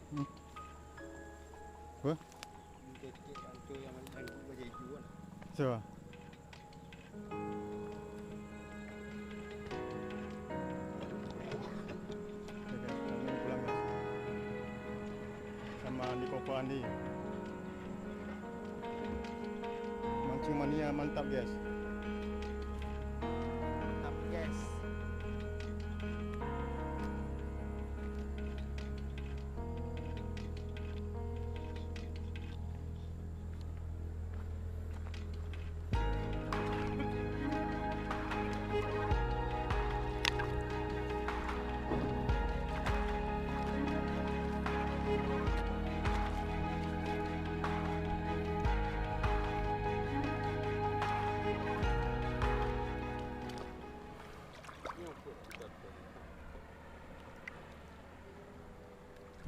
Hmm. Apa? Dikit-dikit hancur yang hancur baju hijau kan. Siapa? Oke guys, kami pulang guys. Sama Andi Koko Andi. Mancing mania mantap guys. Mantap guys.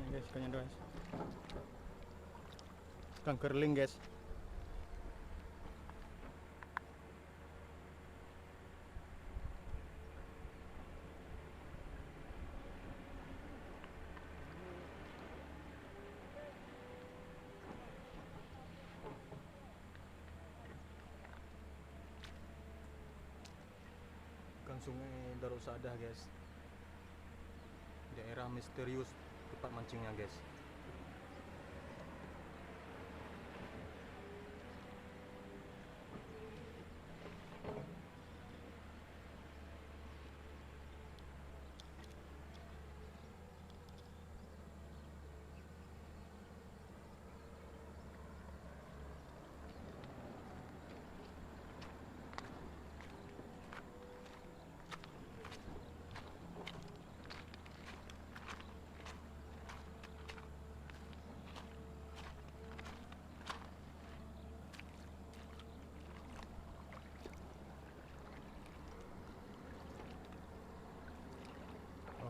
Ini guys, ikannya guys. Ikan kerling guys. Ikan sungai Darussadah guys. Daerah misterius tempat mancingnya guys.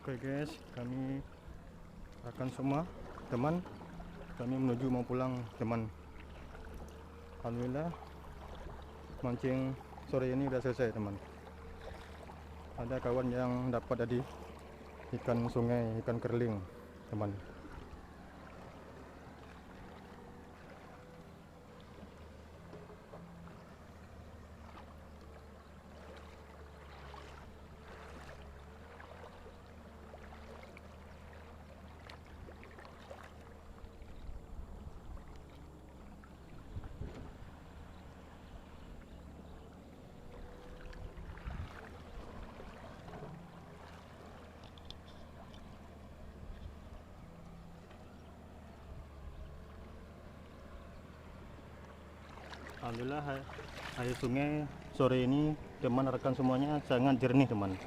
Oke guys, kami akan semua teman, kami menuju mau pulang teman. Alhamdulillah mancing sore ini udah selesai teman. Ada kawan yang dapat tadi ikan sungai, ikan kerling teman. Alhamdulillah air sungai sore ini teman rekan semuanya sangat jernih teman.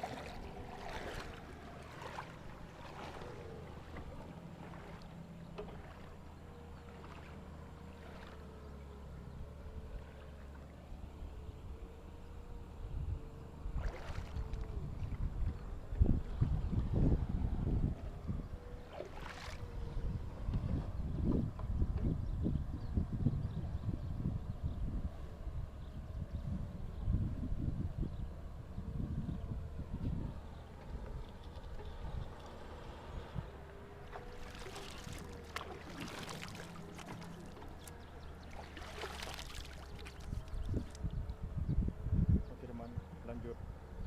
Oke teman, lanjut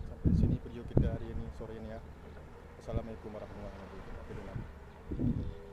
sampai sini video kita hari ini sore ini ya. Assalamualaikum warahmatullahi wabarakatuh.